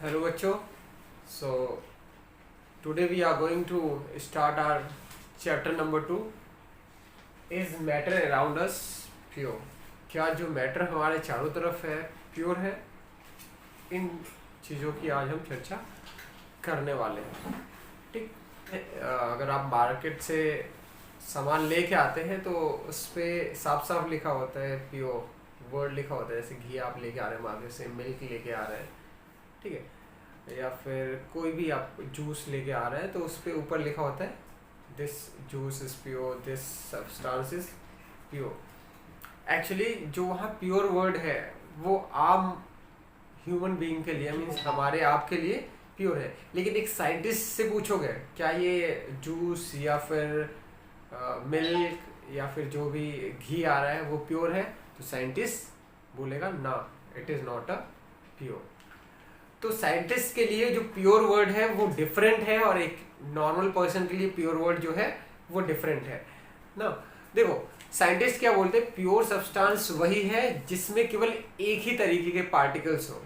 Hello बच्चों. So today we are going to start our chapter number 2. Is matter around us pure? क्या जो matter हमारे चारों तरफ है प्योर है? इन चीज़ों की आज हम चर्चा करने वाले हैं. ठीक. अगर आप मार्केट से सामान लेके आते हैं तो उस पर साफ साफ लिखा होता है प्योर वर्ड लिखा होता है. जैसे घी आप लेके आ रहे हैं मार्केट से, मिल्क लेके आ रहे हैं, ठीक है, या फिर कोई भी आप जूस लेके आ रहे हैं तो उस पर ऊपर लिखा होता है this juice is pure, this substance is pure. Actually जो वहाँ प्योर वर्ड है वो आम ह्यूमन बीइंग के लिए, मीन्स हमारे आप के लिए प्योर है. लेकिन एक साइंटिस्ट से पूछोगे क्या ये जूस या फिर मिल्क या फिर जो भी घी आ रहा है वो प्योर है, तो साइंटिस्ट बोलेगा ना, it is not a pure. तो साइंटिस्ट के लिए जो प्योर वर्ड है वो डिफरेंट है और एक नॉर्मल पर्सन के लिए प्योर वर्ड जो है वो डिफरेंट है ना. देखो साइंटिस्ट क्या बोलते हैं, प्योर सब्सटेंस वही है जिसमें केवल एक ही तरीके के पार्टिकल्स हो,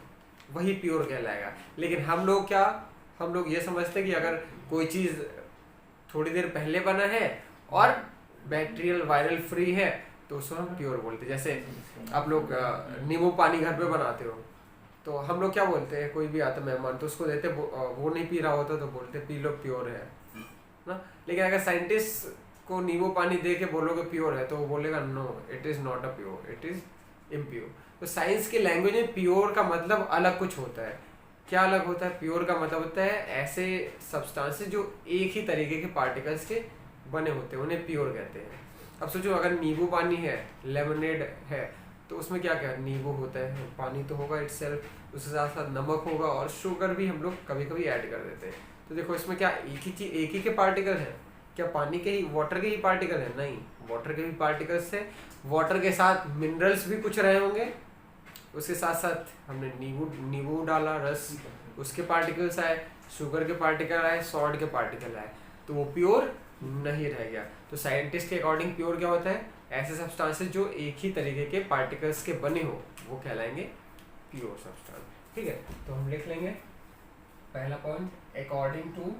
वही प्योर कहलाएगा. लेकिन हम लोग ये समझते हैं कि अगर कोई चीज़ थोड़ी देर पहले बना है और बैक्टीरियल वायरल फ्री है तो उसको हम प्योर बोलते हैं. जैसे आप लोग नींबू पानी घर पे बनाते हो तो हम लोग क्या बोलते हैं, कोई भी आता मेहमान तो उसको देते, वो नहीं पी रहा होता तो बोलते पी लो प्योर है ना. लेकिन अगर साइंटिस्ट को नींबू पानी दे के बोलोगे प्योर है तो वो बोलेगा no, it is not a pure, it is impure. तो साइंस की लैंग्वेज में प्योर का मतलब अलग कुछ होता है. क्या अलग होता है? प्योर का मतलब होता है ऐसे सब्सटेंसेस जो एक ही तरीके के पार्टिकल्स के बने होते हैं, उन्हें प्योर कहते हैं. अब सोचो अगर नींबू पानी है, लेमनेड है, तो उसमें क्या क्या नींबू होता है, पानी तो होगा इटसेल्फ, उसके साथ साथ नमक होगा और शुगर भी हम लोग कभी कभी ऐड कर देते हैं. तो देखो इसमें क्या एक ही के पार्टिकल है? क्या पानी के ही, वाटर के ही पार्टिकल है? नहीं, वाटर के भी पार्टिकल्स है. वाटर के साथ मिनरल्स भी कुछ रहे होंगे, उसके साथ साथ हमने नींबू डाला रस, उसके पार्टिकल्स आए, शुगर के पार्टिकल आए, सॉल्ट के पार्टिकल आए, तो वो प्योर नहीं रह गया. तो साइंटिस्ट के अकॉर्डिंग प्योर क्या होता है? ऐसे सब्सटेंसेस जो एक ही तरीके के पार्टिकल्स के बने हो वो कहलाएंगे प्योर सब्सटेंस. ठीक है, तो हम लिख लेंगे पहला पॉइंट, अकॉर्डिंग टू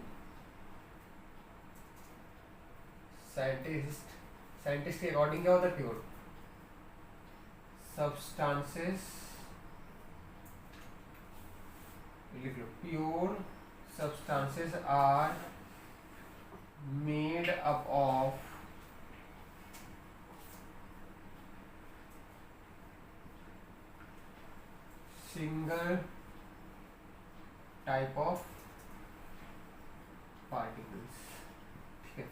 साइंटिस्ट के अकॉर्डिंग क्या होता है प्योर? सब्सटेंसेस, लिख लो, pure substances are made up of single type of particles. ठीक है,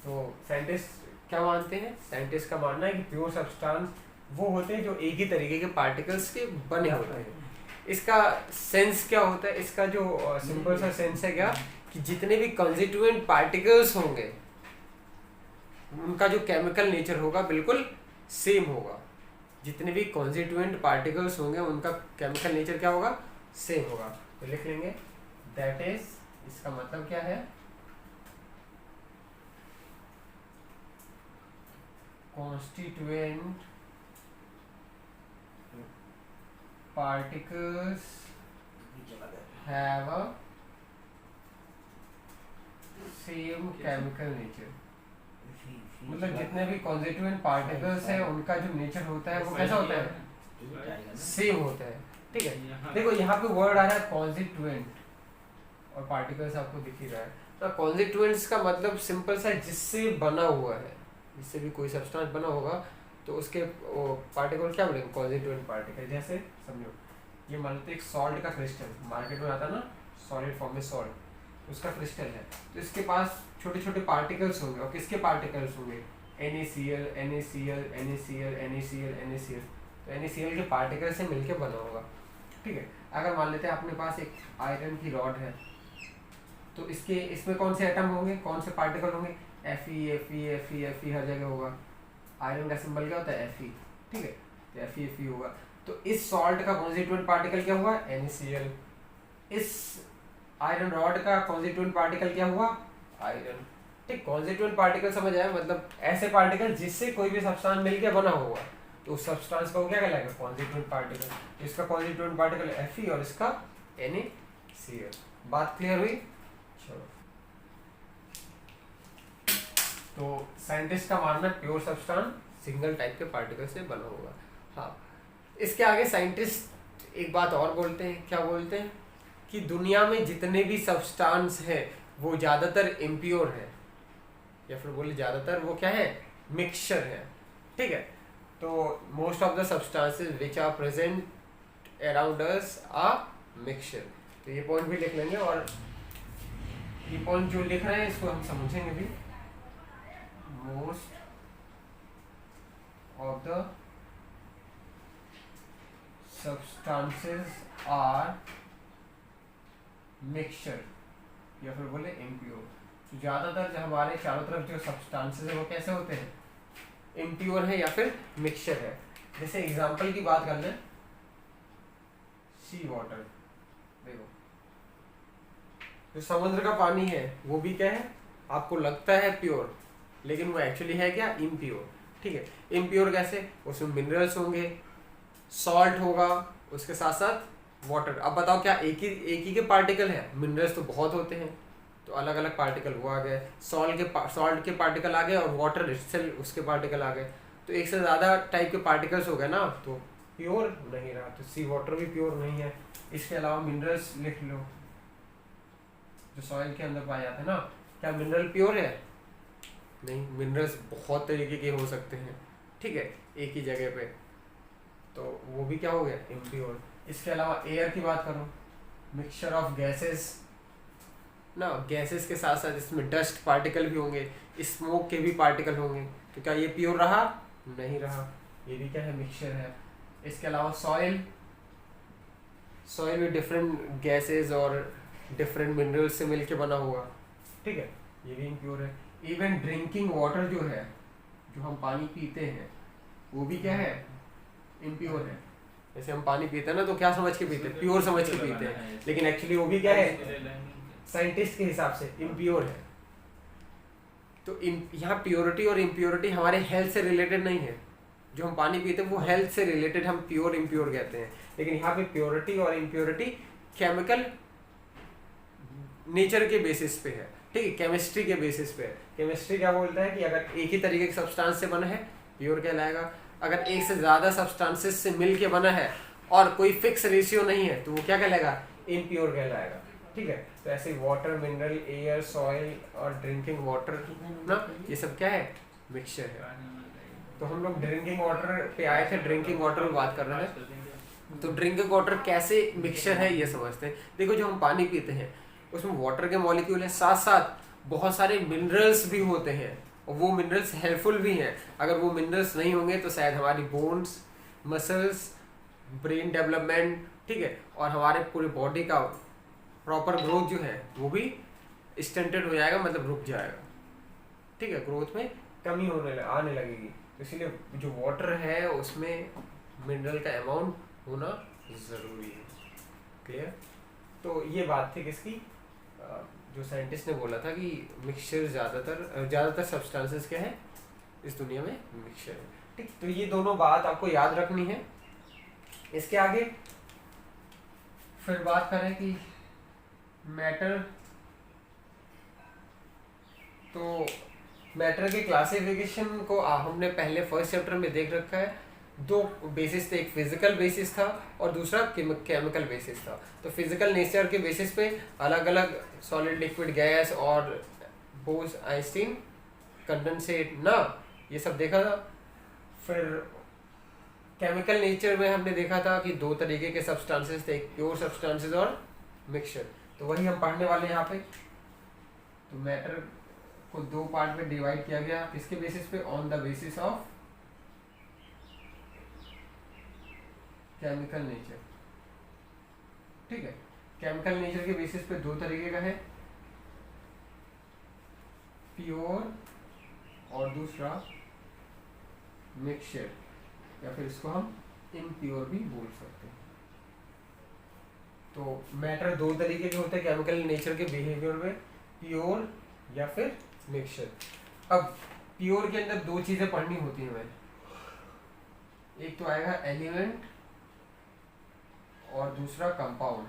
तो साइंटिस्ट क्या मानते हैं? साइंटिस्ट का मानना है कि प्योर सब्सटेंस वो होते हैं जो एक ही तरीके के पार्टिकल्स के बने होते हैं. इसका सेंस क्या होता है? इसका जो सिंपल सा सेंस है क्या, कि जितने भी कंस्टिट्यूएंट पार्टिकल्स होंगे उनका जो केमिकल नेचर होगा बिल्कुल सेम होगा. जितने भी कॉन्स्टिट्यूएंट पार्टिकल्स होंगे उनका केमिकल नेचर क्या होगा? सेम होगा. तो लिख लेंगे दैट इज, इसका मतलब क्या है, constituent particles have a same chemical nature. मतलब जितने भी कॉन्स्टिट्यूएंट पार्टिकल्स हैं उनका जो नेचर होता है वो कैसा होता है? सेम होता है. ठीक है, देखो यहाँ पे वर्ड आ रहा है कॉन्स्टिट्यूएंट और पार्टिकल्स आपको दिख ही रहा है. तो कॉन्स्टिट्यूएंट्स का मतलब सिंपल सा जिससे बना हुआ है, जिससे भी कोई सब्सटेंस बना होगा तो उसके पार्टिकल क्या बोलेंगे? Constituent particle. जैसे समझो ये मान लेते एक सॉल्ट का क्रिस्टल मार्केट में आता ना, सॉलिड फॉर्म में सॉल्ट, उसका क्रिस्टल है, तो इसके पास छोटे छोटे पार्टिकल्स होंगे. और किसके पार्टिकल्स होंगे? NaCl, NaCl, NaCl, NaCl, NaCl. तो NaCl के पार्टिकल से मिलके बना होगा. ठीक है, अगर मान लेते हैं अपने पास एक आयरन की रॉड है तो इसमें कौन से एटम होंगे, कौन से पार्टिकल होंगे? Fe हर जगह होगा. आयरन का सिंबल क्या होता है? Fe. ठीक है, तो Fe होगा. तो इस सॉल्ट का कॉन्स्टिट्यूएंट पार्टिकल क्या हुआ? NaCl. इस आयरन रॉड का कॉन्स्टिट्यूएंट पार्टिकल क्या हुआ? आयरन. ठीक, कॉन्स्टिट्यूएंट पार्टिकल समझ आया, मतलब ऐसे पार्टिकल जिससे कोई भी सब्सटेंस मिलके बना होगा तो उस सब्सटेंस को क्या कहलाएगा? Constituent particle. इसका कॉन्स्टिट्यूएंट पार्टिकल Fe और इसका Na Cl। बात क्लियर हुई? चलो, तो साइंटिस्ट का मानना प्योर सब्सटेंस सिंगल टाइप के पार्टिकल से बना होगा। हाँ, इसके आगे साइंटिस्ट एक बात और बोलते हैं, क्या बोलते हैं कि दुनिया में जितने भी सब्सटेंस हैं वो ज़्यादातर इम्प्योर है, या फिर बोले ज़्यादातर वो क्या है, मिक्सचर है। ठीक है, तो most of the substances which are present around us are mixture. तो ये पॉइंट भी लिख लेंगे, और ये पॉइंट जो लिख रहे हैं इसको हम समझेंगे भी। Most of the substances are mixture, या फिर बोले इम्प्योर। तो ज़्यादातर जो हमारे चारों तरफ जो सब्सटेंसेस है वो कैसे होते हैं, इम्प्योर है या फिर मिक्सचर है। जैसे एग्जांपल की बात कर लें, सी वाटर, देखो जो समुद्र का पानी है वो भी क्या है, आपको लगता है प्योर, लेकिन वो एक्चुअली है क्या, इम्प्योर। ठीक है, इम्प्योर कैसे, उसमें मिनरल्स होंगे, सॉल्ट होगा, उसके साथ साथ वाटर। अब बताओ क्या एक ही के पार्टिकल है, मिनरल्स तो बहुत होते हैं, तो अलग अलग पार्टिकल वो आ गए, सॉल्ट के पार्टिकल आ गए, और वाटर इटसेल्फ उसके पार्टिकल आ गए, तो एक से ज़्यादा टाइप के पार्टिकल्स हो गए ना, तो प्योर नहीं रहा। तो सी वाटर भी प्योर नहीं है। इसके अलावा मिनरल्स लिख लो, जो सॉइल के अंदर पाए जाते हैं ना, क्या मिनरल प्योर है? नहीं, मिनरल्स बहुत तरीके के हो सकते हैं, ठीक है, एक ही जगह पे, तो वो भी क्या हो गया, इम्प्योर। इसके अलावा एयर की बात करो, मिक्सचर ऑफ गैसेस ना, गैसेस के साथ साथ इसमें डस्ट पार्टिकल भी होंगे, स्मोक के भी पार्टिकल होंगे, तो क्या ये प्योर रहा? नहीं रहा, ये भी क्या है, मिक्सचर है। इसके अलावा सॉइल भी डिफरेंट गैसेस और डिफरेंट मिनरल्स से मिलके बना हुआ, ठीक है, ये भी इम्प्योर है। इवन ड्रिंकिंग वाटर जो है, जो हम पानी पीते हैं, वो भी क्या है, इम्प्योर है। जैसे हम पानी पीते हैं ना, तो क्या समझ के पीते हैं, प्योर समझ के पीते हैं, लेकिन एक्चुअली वो भी क्या है, साइंटिस्ट के हिसाब से इम्प्योर है। तो यहाँ प्योरिटी और इम्प्योरिटी हमारे हेल्थ से रिलेटेड नहीं है। जो हम पानी पीते हैं वो हेल्थ से रिलेटेड हम प्योर इम्प्योर कहते हैं, लेकिन यहाँ पे प्योरिटी और इम्प्योरिटी केमिकल नेचर के बेसिस पे है, ठीक है, केमिस्ट्री के बेसिस पे है। केमिस्ट्री क्या बोलता है कि अगर एक ही तरीके के सब्सटेंस से बना है प्योर कहलाएगा, अगर एक से ज़्यादा सब्सटेंसेस से मिल के बना है और कोई फिक्स रेशियो नहीं है तो वो क्या कहलाएगा, इम्प्योर कहलाएगा। ठीक है, तो ऐसे वाटर, मिनरल, एयर, सॉइल और ड्रिंकिंग वाटर ना, ये सब क्या है, मिक्सचर है। तो हम लोग ड्रिंकिंग वाटर पे आए थे, ड्रिंकिंग वाटर में बात कर रहे हैं। तो ड्रिंकिंग वाटर कैसे मिक्सचर है ये समझते हैं। देखो, जो हम पानी पीते हैं उसमें वाटर के मॉलिक्यूल है, साथ साथ बहुत सारे मिनरल्स भी होते हैं, और वो मिनरल्स हेल्पफुल भी हैं। अगर वो मिनरल्स नहीं होंगे तो शायद हमारी बोन्स, मसल्स, ब्रेन डेवलपमेंट, ठीक है, और हमारे पूरे बॉडी का प्रॉपर ग्रोथ जो है वो भी स्टंटेड हो जाएगा, मतलब रुक जाएगा। ठीक है, ग्रोथ में कमी आने लगेगी। तो इसीलिए जो वाटर है उसमें मिनरल का अमाउंट होना ज़रूरी है। क्लियर? तो ये बात थी किसकी, जो साइंटिस्ट ने बोला था कि मिक्सचर ज़्यादातर सब्सटेंसेस क्या है इस दुनिया में, मिक्सचर है। ठीक, तो ये दोनों बात आपको याद रखनी है। इसके आगे फिर बात करें कि मैटर, तो मैटर के क्लासिफिकेशन को हमने पहले फर्स्ट चैप्टर में देख रखा है। दो बेसिस थे, एक फिजिकल बेसिस था और दूसरा केमिकल बेसिस था। तो फिजिकल नेचर के बेसिस पे अलग अलग सॉलिड, लिक्विड, गैस और बोस, आइंस्टीन, कंडेंसेट ना, ये सब देखा था। फिर केमिकल नेचर में हमने देखा था कि दो तरीके के सब्सटेंसेस थे, प्योर सब्सटेंसेस और मिक्सचर। तो वही हम पढ़ने वाले हैं यहाँ पे। तो मैटर को दो पार्ट में डिवाइड किया गया, किसके बेसिस पे, on the basis of chemical nature. ठीक है, केमिकल नेचर के बेसिस पे दो तरीके का है, प्योर और दूसरा मिक्सचर, या फिर इसको हम इम्प्योर भी बोल सकते हैं। तो मैटर दो तरीके के होते हैं केमिकल नेचर के बिहेवियर में, प्योर या फिर मिक्सचर। अब प्योर के अंदर दो चीजें पढ़नी होती हैं हमें, एक तो आएगा एलिमेंट और दूसरा कंपाउंड।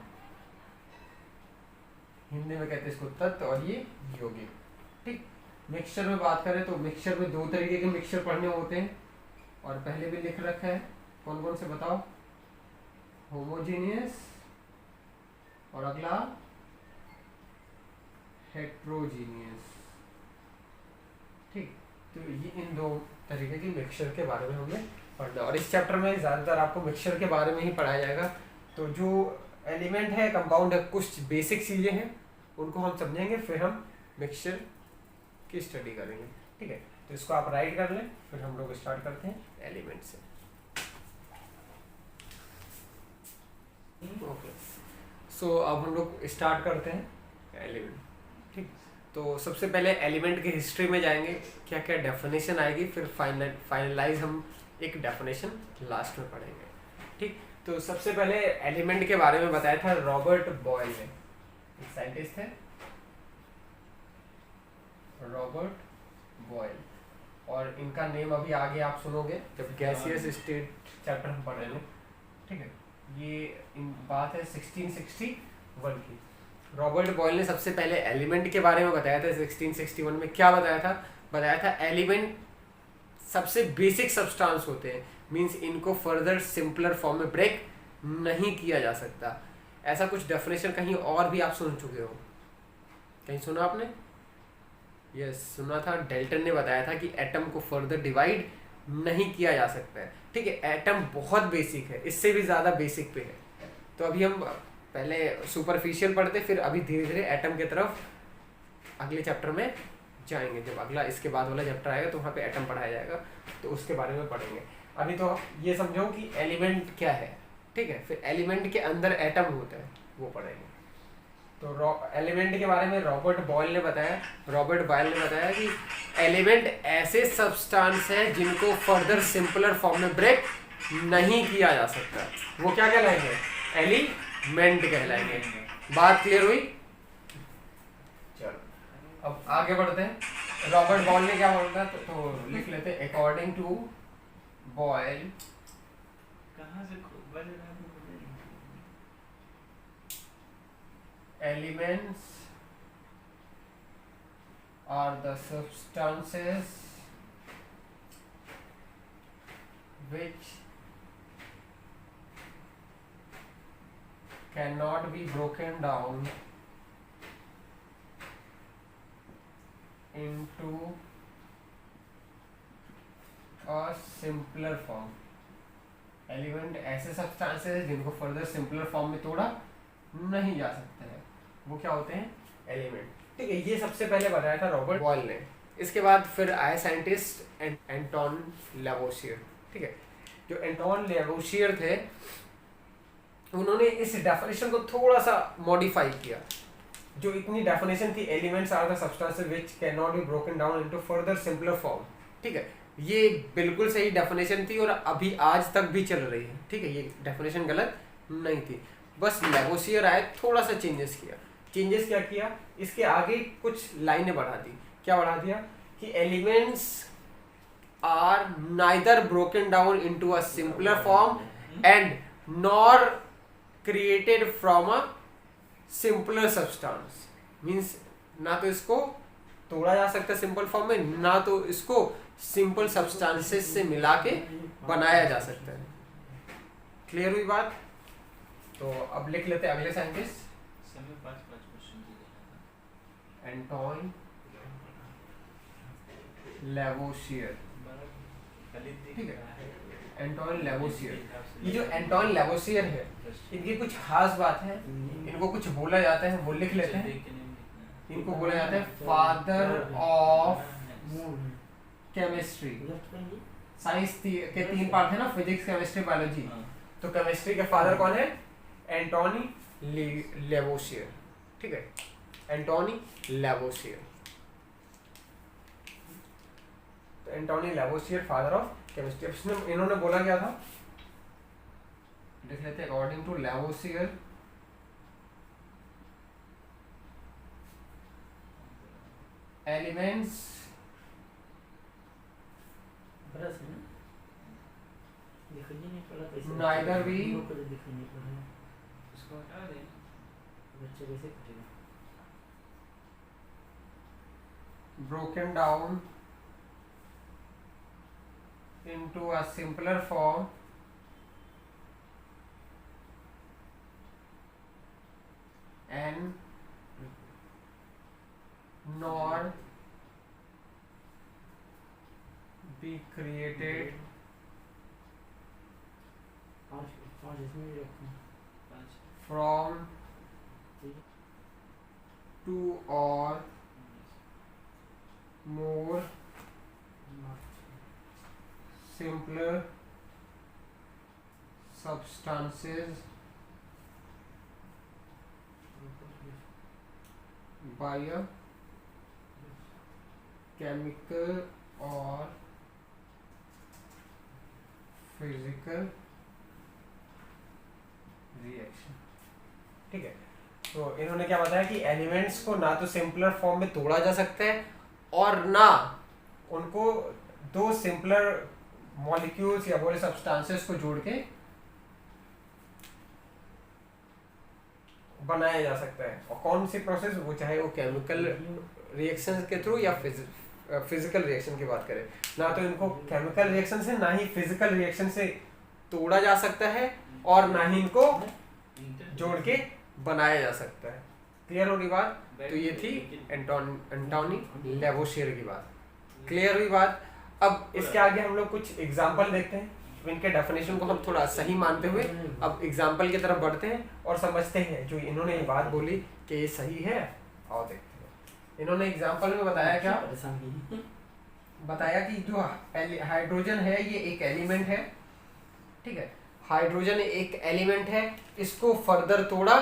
हिंदी में कहते हैं इसको तत्व, और ये यौगिक। ठीक, मिक्सचर में बात करें तो मिक्सचर में 2 तरीके के मिक्सचर पढ़ने होते हैं, और पहले भी लिख रखा है, कौन कौन से बताओ? होमोजेनियस और अगला हेट्रोजीनियस। ठीक, तो ये इन 2 तरीके की मिक्सचर के बारे में हमें पढ़ना, और इस चैप्टर में ज़्यादातर आपको मिक्सचर के बारे में ही पढ़ाया जाएगा। तो जो एलिमेंट है, कंपाउंड है, कुछ बेसिक चीज़ें हैं उनको हम समझेंगे, फिर हम मिक्सचर की स्टडी करेंगे। ठीक है, तो इसको आप राइट कर लें, फिर हम लोग स्टार्ट करते हैं एलिमेंट से। ओके, सो अब हम लोग स्टार्ट करते हैं एलिमेंट। ठीक, तो सबसे पहले एलिमेंट की हिस्ट्री में जाएंगे, क्या क्या डेफिनेशन आएगी, फिर फाइनलाइज हम एक डेफिनेशन लास्ट में पढ़ेंगे। ठीक, तो सबसे पहले एलिमेंट के बारे में बताया था रॉबर्ट बॉयल ने, एक साइंटिस्ट है रॉबर्ट बॉयल, और इनका नेम अभी आगे आप सुनोगे जब गैसियस स्टेट चैप्टर हम पढ़ेंगे। ठीक है, ये बात है 1661 की। रॉबर्ट बॉयल ने सबसे पहले एलिमेंट के बारे में बताया था 1661 में। क्या बताया था? बताया था एलिमेंट सबसे बेसिक सब्सटेंस होते हैं, मींस इनको फर्दर सिंपलर फॉर्म में ब्रेक नहीं किया जा सकता। ऐसा कुछ डेफिनेशन कहीं और भी आप सुन चुके हो? कहीं सुना आपने? यस, सुना था। डेल्टन ने बताया था कि एटम को फर्दर डिवाइड नहीं किया जा सकता है। ठीक है, एटम बहुत बेसिक है, इससे भी ज़्यादा बेसिक पे है। तो अभी हम पहले सुपरफिशियल पढ़ते, फिर अभी धीरे धीरे एटम की तरफ अगले चैप्टर में जाएंगे। जब अगला इसके बाद वाला चैप्टर आएगा तो वहाँ पे एटम पढ़ाया जाएगा, तो उसके बारे में पढ़ेंगे। अभी तो ये समझो कि एलिमेंट क्या है। ठीक है, फिर एलिमेंट के अंदर एटम होता है, वो पढ़ेंगे। तो एलिमेंट के बारे में रॉबर्ट बॉयल ने बताया कि एलिमेंट ऐसे सब्सटेंस हैं जिनको फर्दर सिंपलर फॉर्म में ब्रेक नहीं किया जा सकता। वो क्या कहलाएंगे? एलिमेंट कहलाएंगे। बात क्लियर हुई? चलो अब आगे बढ़ते हैं। रॉबर्ट बॉयल ने क्या बोला था तो लिख लेते हैं। अकॉर्डिंग टू बॉयल, कहाँ से elements are the substances which cannot be broken down into a simpler form। Element ऐसे सब्सटेंसेस हैं जिनको फर्दर सिंपलर फॉर्म में तोड़ा नहीं जा सकता है, वो क्या होते हैं? एलिमेंट। ठीक है, ये सबसे पहले बताया था रॉबर्ट बॉयल ने। इसके बाद फिर आए साइंटिस्ट एंटोन लैवोसियर। ठीक है, जो एंटोन लैवोसियर थे उन्होंने इस डेफिनेशन को थोड़ा सा मॉडिफाई किया। जो इतनी डेफिनेशन थी, elements are the substances which can not be broken down into further simpler form. ठीक है, ये बिल्कुल सही डेफिनेशन थी और अभी आज तक भी चल रही है। ठीक है, ये डेफिनेशन गलत नहीं थी, बस लैवोसियर आए, थोड़ा सा चेंजेस किया। चेंजेस क्या किया? इसके आगे कुछ लाइनें बढ़ा दी। क्या बढ़ा दिया? कि elements are neither broken down into a simpler form and nor created from a simpler substance. Means ना तो इसको तोड़ा जा सकता सिंपल फॉर्म में, ना तो इसको सिंपल सब्सटेंसेस से मिला के बनाया जा सकता है। क्लियर हुई बात? तो अब लिख लेते हैं अगले साइंटिस्ट। एंटोन लैवोसियर। ठीक है, एंटोन लैवोसियर। ये जो एंटोन लैवोसियर है, इनकी कुछ खास बात है, इनको कुछ बोला जाता है, वो लिख लेते हैं। इनको बोला जाता है फादर ऑफ केमिस्ट्री। साइंस के 3 पार्ट है ना, फिजिक्स, केमिस्ट्री, बायोलॉजी। तो केमिस्ट्री के फादर कौन है? Antoine Lavoisier. ठीक है, एंटोनी लैवोसियर। तो Antoine Lavoisier father of chemistry. इसमें इन्होंने बोला क्या था, देख लेते हैं। According to Lavoisier, elements neither be उसको हटा दे। बच्चे कैसे करेगा? broken down into a simpler form and nor be created from two or more simpler substances by a chemical or physical reaction. ठीक है, तो इन्होंने क्या बताया कि एलिमेंट्स को ना तो सिंपलर फॉर्म में तोड़ा जा सकता है और ना उनको दो सिंपलर मॉलिक्यूल्स या बोले सब्सटेंसेस को जोड़ के बनाया जा सकता है। और कौन सी प्रोसेस, वो चाहे वो केमिकल रिएक्शन के थ्रू या फिजिकल रिएक्शन की बात करें, ना तो इनको केमिकल रिएक्शन से ना ही फिजिकल रिएक्शन से तोड़ा जा सकता है और ना ही इनको जोड़ के बनाया जा सकता है। क्लियर होगी बात? तो ये थी एंटोनी लेवोशियर की बात। क्लियर हुई बात? अब इसके आगे हम लोग कुछ एग्जाम्पल देखते हैं, इनके डेफिनेशन को हम थोड़ा सही मानते हुए अब एग्जाम्पल की तरफ बढ़ते हैं और समझते हैं जो इन्होंने ये बात बोली कि ये सही है। और देखते हैं इन्होंने एग्जाम्पल में बताया क्या, बताया कि जो हाइड्रोजन है ये एक एलिमेंट है। ठीक है, हाइड्रोजन एक एलिमेंट है, इसको फर्दर तोड़ा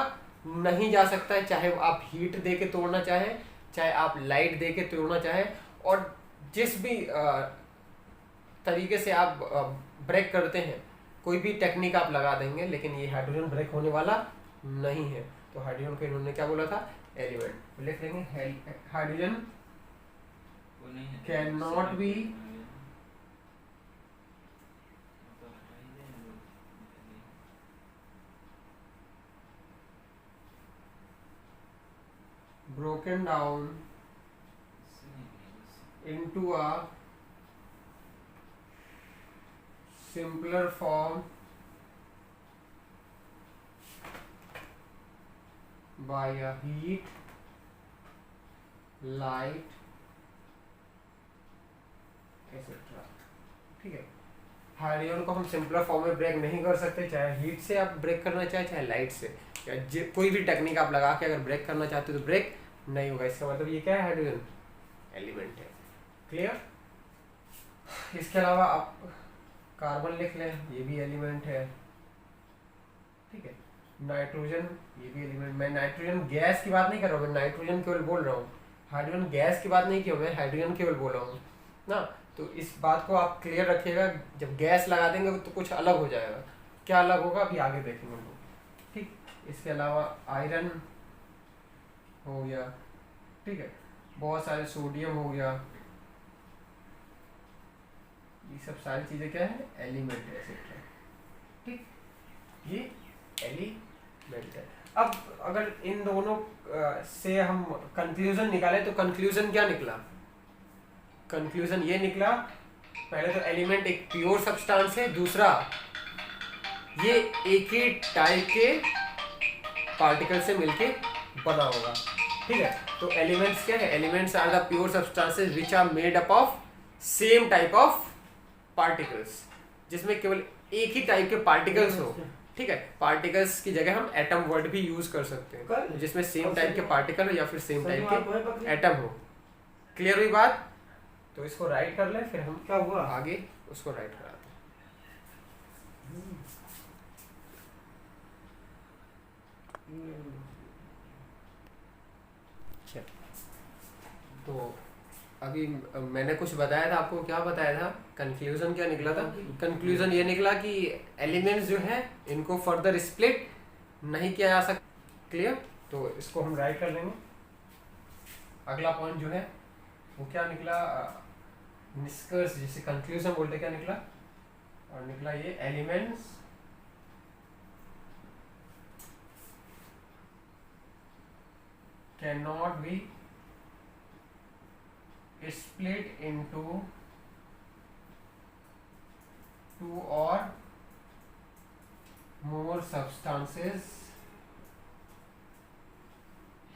नहीं जा सकता है, चाहे आप हीट दे के तोड़ना चाहे, चाहे आप लाइट दे के तोड़ना चाहे, और जिस भी तरीके से आप ब्रेक करते हैं, कोई भी टेक्निक आप लगा देंगे, लेकिन ये हाइड्रोजन ब्रेक होने वाला नहीं है। तो हाइड्रोजन को इन्होंने क्या बोला था, एलिमेंट। लिख लेंगे hydrogen can not B broken down into a simpler form by a heat, light, etc. ठीक है, हाइड्रोजन को हम सिंपलर फॉर्म में ब्रेक नहीं कर सकते, चाहे हीट से आप ब्रेक करना चाहे, चाहे लाइट से, या कोई भी टेक्निक आप लगा के अगर ब्रेक करना चाहते हो तो ब्रेक नहीं होगा। इसका मतलब ये क्या है, हाइड्रोजन एलिमेंट है। क्लियर? इसके अलावा आप कार्बन लिख लें, ये भी एलिमेंट है। ठीक है, नाइट्रोजन ये भी एलिमेंट। मैं नाइट्रोजन गैस की बात नहीं कर रहा हूँ, मैं नाइट्रोजन केवल बोल रहा हूँ, हाइड्रोजन गैस की बात नहीं की, मैं हाइड्रोजन केवल बोल रहा हूँ ना। तो इस बात को आप क्लियर रखिएगा, जब गैस लगा देंगे तो कुछ अलग हो जाएगा। क्या अलग होगा अभी आगे देखेंगे हम लोग। ठीक, इसके अलावा आयरन हो गया, ठीक है, बहुत सारे सोडियम हो गया, ये सब सारी चीजें क्या है, एलिमेंट है, एक्सेट्रा। ठीक, ये एलिमेंट है। अब अगर इन दोनों से हम कंक्लूजन निकाले तो कंक्लूजन क्या निकला, कंक्लूजन ये निकला, पहले तो एलिमेंट एक प्योर सब्सटेंस है, दूसरा ये एक ही टाइप के पार्टिकल से मिलके बना होगा। ठीक है, तो एलिमेंट्स क्या है, elements are the pure substances which are made up of same type of particles, जिसमें केवल एक ही टाइप के पार्टिकल्स हो। ठीक है, पार्टिकल्स की जगह हम एटम वर्ड भी यूज कर सकते हैं, जिसमें सेम टाइप के पार्टिकल हो या फिर सेम टाइप के एटम हो। क्लियर हुई बात? तो इसको राइट कर ले, फिर हम क्या हुआ आगे उसको राइट कराते हैं। तो अभी मैंने कुछ बताया था आपको, क्या बताया था, कंक्लूजन क्या निकला था, कंक्लूजन ये निकला कि एलिमेंट्स जो है इनको फर्दर स्प्लिट नहीं किया जा सकता। क्लियर? तो इसको हम राइट कर लेंगे। अगला पॉइंट जो है वो क्या निकला, निष्कर्ष जिसे कंक्लूजन बोलते, क्या निकला, और निकला ये elements can not B split into two or more substances,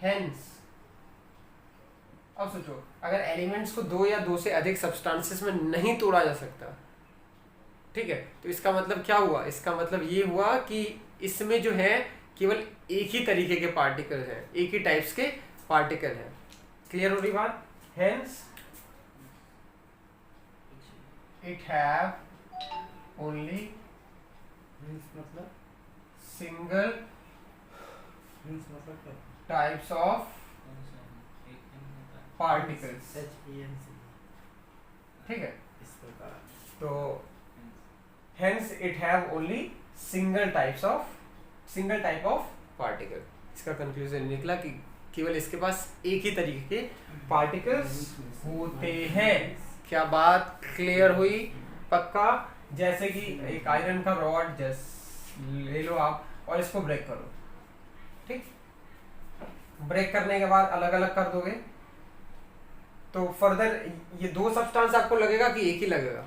hence अब सोचो अगर एलिमेंट्स को दो या दो से अधिक सब्सटेंसेस में नहीं तोड़ा जा सकता, ठीक है, तो इसका मतलब क्या हुआ, इसका मतलब ये हुआ कि इसमें जो है केवल एक ही तरीके के पार्टिकल हैं, एक ही टाइप्स के पार्टिकल हैं। क्लियर हो रही बात? हेंस इट हैव ओनली मतलब सिंगल मतलब क्या? टाइप्स ऑफ पार्टिकल्स, ठीक है। इस प्रकार तो hence it have only single type of particle. इसका कंक्लूजन निकला कि केवल इसके पास एक ही तरीके के पार्टिकल्स होते हैं। क्या बात क्लियर हुई? पक्का? जैसे कि एक आयरन का रॉड जस्ट ले लो आप और इसको ब्रेक करो, ठीक, ब्रेक करने के बाद अलग अलग कर दोगे तो फर्दर ये दो सब्सटेंस आपको लगेगा कि एक ही लगेगा।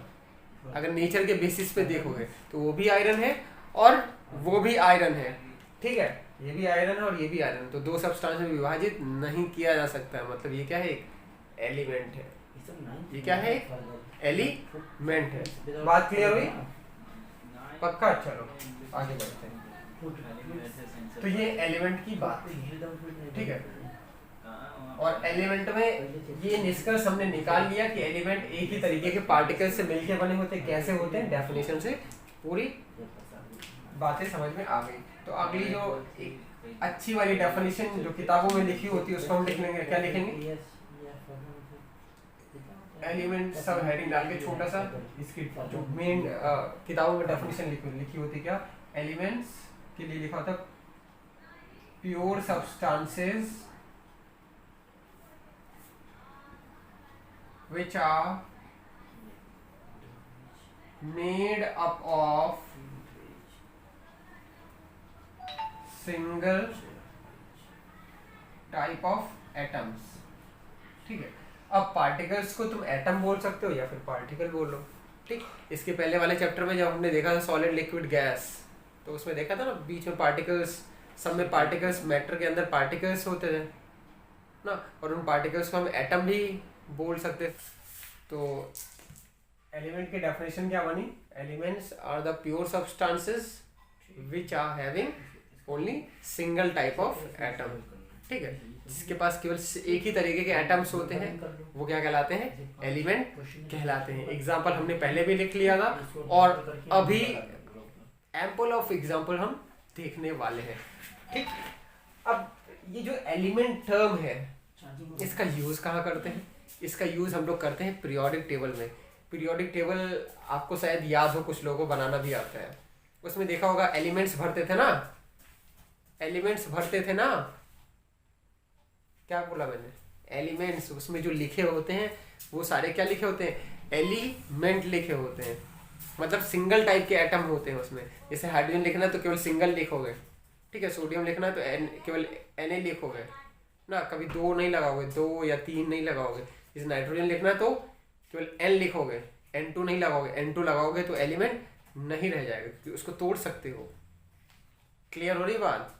अगर नेचर के बेसिस पे देखोगे तो वो भी आयरन है और वो भी आयरन है, ठीक है, ये भी आयरन है और ये भी आयरन है, तो दो सब्सटेंस में विभाजित नहीं किया जा सकता है। मतलब ये क्या है? एक एलिमेंट है। ये क्या है? एलिमेंट है। बात क्लियर हुई? पक्का? चलो आगे बढ़ते हैं। तो ये एलिमेंट की बात थी, ठीक है, और एलिमेंट में ये निष्कर्ष हमने निकाल लिया कि एलिमेंट एक ही तरीके के पार्टिकल से मिलकर बने होते हैं। कैसे होते हैं? डेफिनेशन से पूरी बातें समझ में आ गई। तो अगली जो एक अच्छी वाली डेफिनेशन जो किताबों में लिखी होती है उसको हम लिख लेंगे। क्या लिखेंगे? एलिमेंट सब हेडिंग डाल के छोटा सा, इसकी जो मेन किताबों में डेफिनेशन लिखी होती है, क्या एलिमेंट्स के लिए लिखा होता है pure substances which are made up of single type of atoms, ठीक है। अब पार्टिकल्स को तुम एटम बोल सकते हो या फिर पार्टिकल बोल लो, ठीक। इसके पहले वाले चैप्टर में जब हमने देखा था सॉलिड लिक्विड गैस, तो उसमें देखा था ना बीच में पार्टिकल्स, सब में पार्टिकल्स, मैटर के अंदर पार्टिकल्स होते थे ना, और उन पार्टिकल्स को हम एटम भी बोल सकते। तो एलिमेंट की डेफिनेशन क्या बनी? Elements are the pure substances which are having only single type of atom, ठीक है, जिसके पास केवल एक ही तरीके के एटम्स होते हैं, वो क्या कहलाते हैं? एलिमेंट कहलाते हैं। एग्जाम्पल हमने पहले भी लिख लिया था और अभी एम्पल ऑफ एग्जाम्पल हम देखने वाले हैं, ठीक। अब ये जो एलिमेंट टर्म है इसका यूज कहाँ करते हैं? इसका यूज हम लोग करते हैं पीरियोडिक टेबल में। पीरियोडिक टेबल आपको शायद याद हो, कुछ लोगों को बनाना भी आता है। उसमें देखा होगा एलिमेंट्स भरते थे ना, एलिमेंट्स भरते थे ना, क्या बोला मैंने? एलिमेंट्स, उसमें जो लिखे होते हैं वो सारे क्या लिखे होते हैं? एलिमेंट लिखे होते हैं, मतलब सिंगल टाइप के एटम होते हैं उसमें। जैसे हाइड्रोजन लिखना है तो केवल सिंगल लिखोगे, ठीक है, सोडियम लिखना है तो केवल Na लिखोगे ना, कभी दो नहीं लगाओगे, दो या तीन नहीं लगाओगे। जैसे नाइट्रोजन लिखना है तो केवल N लिखोगे, N2 नहीं लगाओगे, N2 लगाओगे तो एलिमेंट नहीं रह जाएगा क्योंकि उसको तोड़ सकते हो। क्लियर हो रही बात?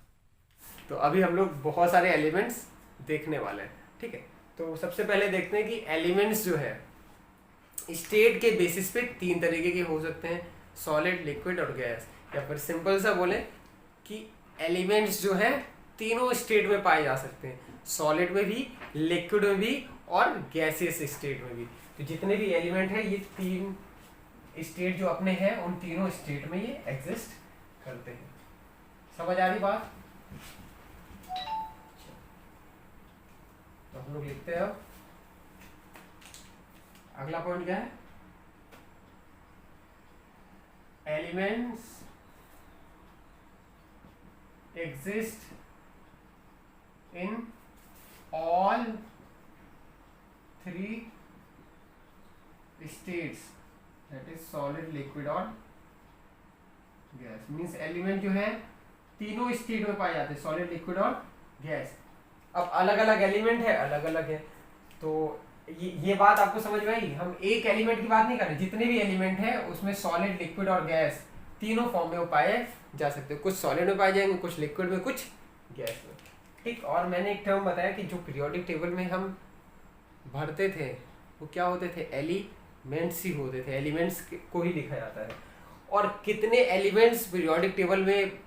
तो अभी हम लोग बहुत सारे एलिमेंट्स देखने वाले हैं, ठीक है। तो सबसे पहले देखते हैं कि एलिमेंट्स जो है स्टेट के बेसिस पे तीन तरीके के हो सकते हैं, सॉलिड, लिक्विड और गैस। या फिर सिंपल सा बोले कि एलिमेंट्स जो है तीनों स्टेट में पाए जा सकते हैं, सॉलिड में भी, लिक्विड में भी और गैसियस स्टेट में भी। तो जितने भी एलिमेंट है ये तीन स्टेट जो अपने हैं उन तीनों स्टेट में ये एग्जिस्ट करते हैं। समझ आ रही बात? तो हम लोग लिखते हैं अगला पॉइंट क्या है? Elements exist in all three states, that is solid, liquid और गैस। मीन्स एलिमेंट जो है तीनों स्टेट में पाए जाते हैं, सॉलिड, लिक्विड और गैस। अब अलग अलग एलिमेंट है, अलग अलग है, तो ये बात आपको समझ में आई। हम एक एलिमेंट की बात नहीं कर रहे, जितने भी एलिमेंट है उसमें सॉलिड, लिक्विड और गैस तीनों फॉर्म में वो पाए जा सकते हैं। कुछ सॉलिड में पाए जाएंगे, कुछ लिक्विड में, कुछ गैस में। ठीक, और मैंने एक टर्म बताया कि जो पीरियोडिक टेबल में हम भरते थे वो क्या होते थे, एलिमेंट्स ही होते थे, एलिमेंट्स को ही लिखा जाता है। और कितने एलिमेंट्स पीरियोडिक टेबल में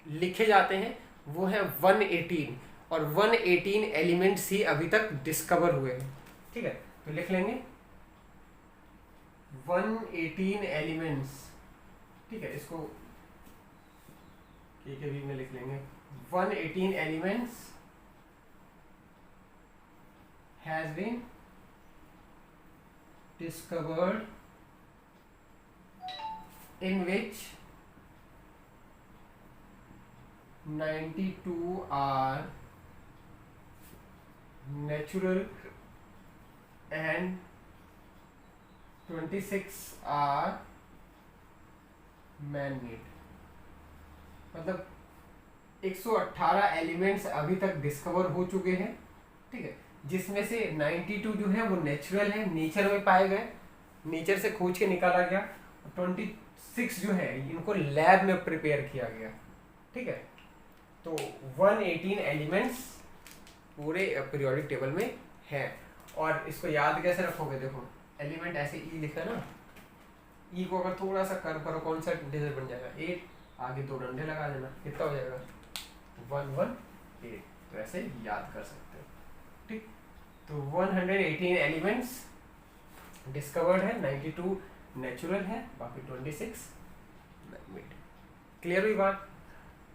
लिखे जाते हैं वो है 118, और 118 एलिमेंट्स ही अभी तक डिस्कवर हुए हैं। ठीक है, तो लिख लेंगे 118 एलिमेंट्स। ठीक है, इसको के भी में लिख लेंगे 118 elements has been discovered in which 92 are natural and 26 are man-made। मतलब 118 एलिमेंट्स अभी तक डिस्कवर हो चुके हैं। ठीक है, जिसमें से 92 जो है वो नेचुरल है, नेचर में पाए गए, नेचर से खोज के निकाला गया। 26 जो है इनको लैब में प्रिपेयर किया गया। ठीक है, तो 118 एलिमेंट्स पूरे पीरियोडिक टेबल में है। और इसको याद कैसे रखोगे, देखो एलिमेंट ऐसे ई लिखा ना, ई को अगर थोड़ा सा कर्व करो कौन सा डिजिट बन जाएगा, 8, आगे 2 डंडे लगा देना, कितना हो जाएगा 118। तो ऐसे याद कर सकते हो। ठीक, तो 118 एलिमेंट्स डिस्कवर्ड है, 92 नेचुरल है, बाकी 26 मैन-मेड। क्लियर हुई बात।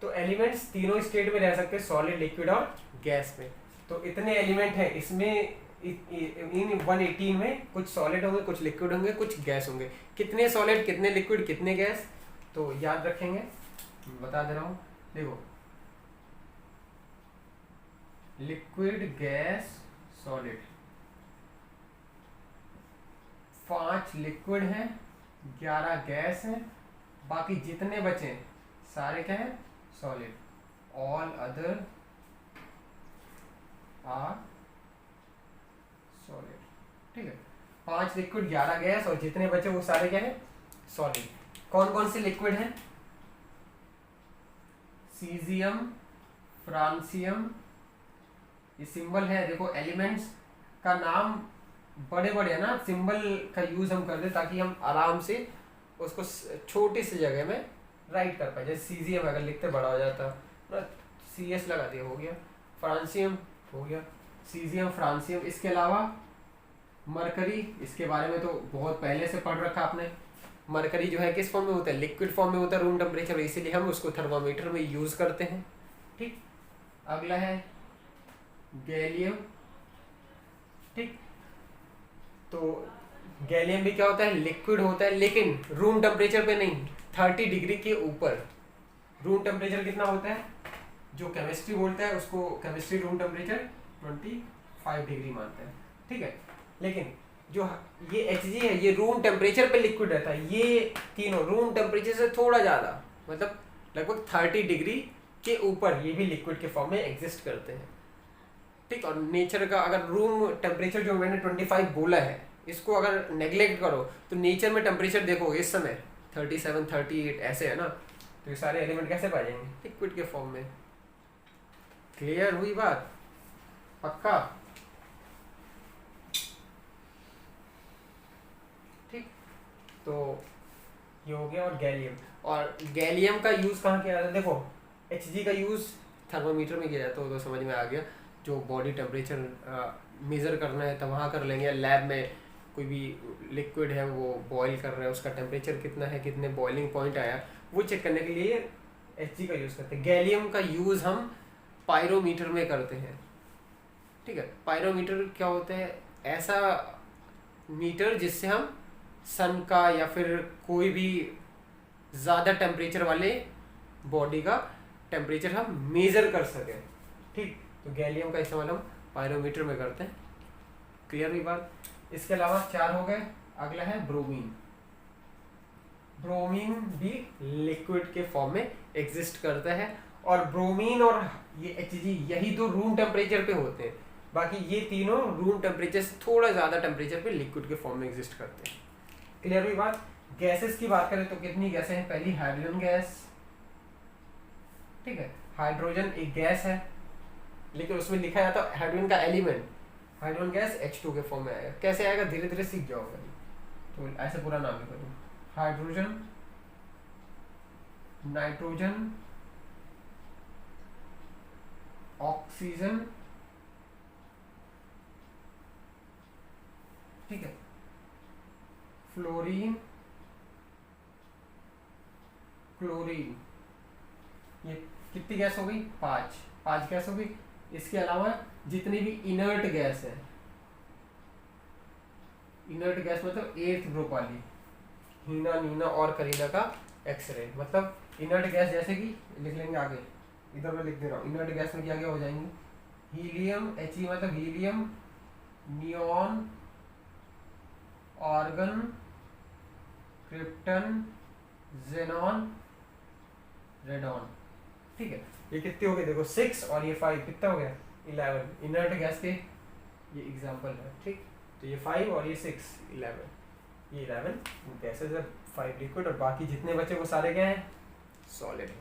तो एलिमेंट्स तीनों स्टेट में रह सकते हैं, सॉलिड, लिक्विड और गैस में। तो इतने एलिमेंट हैं इसमें, इन 118 में कुछ सॉलिड होंगे, कुछ लिक्विड होंगे, कुछ गैस होंगे। कितने सॉलिड, कितने लिक्विड, कितने गैस, तो याद रखेंगे, बता दे रहा हूं। देखो लिक्विड, गैस, सॉलिड, 5 लिक्विड हैं, 11 गैस हैं, बाकी जितने बचे सारे क्या है, solid. All other are solid. ठीक है, 5 लिक्विड, 11 गैस और जितने बचे वो सारे क्या है, सॉलिड। कौन कौन से लिक्विड हैं, सीजियम, फ्रांसियम, ये सिंबल है। देखो एलिमेंट्स का नाम बड़े बड़े है ना, सिंबल का यूज हम करते ताकि हम आराम से उसको छोटी सी जगह में राइट कर पाए। जैसे सीजियम अगर लिखते बड़ा हो जाता ना, CS लगा दिया, हो गया। फ्रांसियम हो गया, सीजियम, फ्रांसियम। इसके अलावा मरकरी, इसके बारे में तो बहुत पहले से पढ़ रखा आपने। मरकरी जो है किस फॉर्म में होता है, लिक्विड फॉर्म में होता है रूम टेम्परेचर, इसीलिए हम उसको थर्मामीटर में यूज करते हैं। ठीक, अगला है गैलियम। ठीक, तो गैलियम भी क्या होता है, लिक्विड होता है, लेकिन रूम टेम्परेचर पे नहीं, 30 डिग्री के ऊपर। रूम टेम्परेचर कितना होता है, जो केमिस्ट्री बोलता है उसको, केमिस्ट्री रूम टेम्परेचर 25 डिग्री मानता है। ठीक है, लेकिन जो ये Hg है ये रूम टेम्परेचर पे लिक्विड रहता है। ये तीनों रूम टेम्परेचर से थोड़ा ज़्यादा, मतलब लगभग 30 डिग्री के ऊपर ये भी लिक्विड के फॉर्म में एग्जिस्ट करते हैं। ठीक, और नेचर का अगर रूम टेम्परेचर जो मैंने 25 बोला है, इसको अगर नेग्लेक्ट करो तो नेचर में टेम्परेचर देखो इस समय 37, 38 ऐसे है ना, तो ये सारे एलिमेंट कैसे पाए जाएंगे, लिक्विड के फॉर्म में। क्लियर हुई बात, पक्का। ठीक, तो ये हो गया। और गैलियम का यूज कहाँ किया जाता है, देखो Hg का यूज थर्मोमीटर में किया जाता है, तो समझ में आ गया। जो बॉडी टेम्परेचर मेज़र करना है तब वहाँ कर लेंगे। लैब में कोई भी लिक्विड है वो बॉईल कर रहा है, उसका टेम्परेचर कितना है, कितने बॉइलिंग पॉइंट आया, वो चेक करने के लिए Hg का यूज़ करते हैं। गैलियम का यूज़ हम पायरोमीटर में करते हैं। ठीक है, पायरोमीटर क्या होता है, ऐसा मीटर जिससे हम सन का या फिर कोई भी ज़्यादा टेम्परेचर वाले बॉडी का टेम्परेचर हम मेज़र कर सकें। ठीक, तो गैलियम का इस्तेमाल हम पायरोमीटर में करते हैं। क्लियर हुई बात। इसके अलावा 4 हो गए। अगला है ब्रोमीन। ब्रोमीन भी लिक्विड के फॉर्म में एग्जिस्ट करता है, और ब्रोमीन और ये Hg यही दो रूम टेम्परेचर पे होते हैं। बाकी ये तीनों रूम टेम्परेचर से थोड़ा ज़्यादा टेम्परेचर पे लिक्विड के फॉर्म में एग्जिस्ट करते हैं। क्लियर हुई बात। गैसेस की बात करें तो कितनी गैसें हैं? पहली हाइड्रोजन गैस, ठीक है। हाइड्रोजन एक गैस है, लेकिन उसमें लिखा जाता है हाइड्रोजन का एलिमेंट, हाइड्रोजन गैस H2 के फॉर्म में आएगा। कैसे आएगा? धीरे धीरे सीख जाओगे, तो ऐसे पूरा नाम लिखो तुम। हाइड्रोजन, नाइट्रोजन, ऑक्सीजन, ठीक है, फ्लोरीन, क्लोरीन। ये कितनी गैस हो गई? 5 गैस हो गई। इसके अलावा जितनी भी इनर्ट गैस है, इनर्ट गैस मतलब 8th ग्रुप वाली, हीना, नीना और करीना का एक्सरे, मतलब इनर्ट गैस जैसे कि लिख लेंगे आगे, इधर मैं लिख दे रहा हूँ। इनर्ट गैस में क्या क्या हो जाएंगी? हीलियम, He मतलब helium, neon, argon, krypton, xenon, radon, ठीक है। ये कितने हो गए? देखो 6 और ये 5, कितना हो गया? 11 इनर्ट गैस के ये एग्जांपल है, ठीक। तो ये 5 और ये 6, 11, ये 11 गैसेस है, 5 लिक्विड, और बाकी जितने बचे वो सारे क्या हैं? सॉलिड है।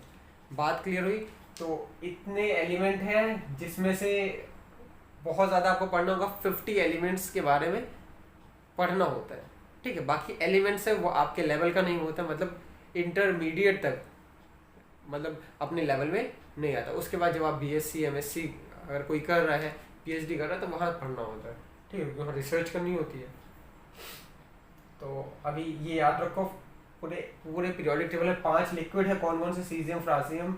बात क्लियर हुई। तो इतने एलिमेंट हैं जिसमें से बहुत ज़्यादा आपको पढ़ना होगा, 50 एलिमेंट्स के बारे में पढ़ना होता है, ठीक है। बाकी एलिमेंट्स है वो आपके लेवल का नहीं होता, मतलब इंटरमीडिएट तक, मतलब अपने लेवल में नहीं आता। उसके बाद जब आप BSc MSc अगर कोई कर रहा है, PhD कर रहा है, तो वहाँ पढ़ना होता है, ठीक है, वहाँ रिसर्च करनी होती है। तो अभी ये याद रखो, पूरे पीरियोडिक टेबल में 5 लिक्विड है। कौन कौन से? Caesium, francium,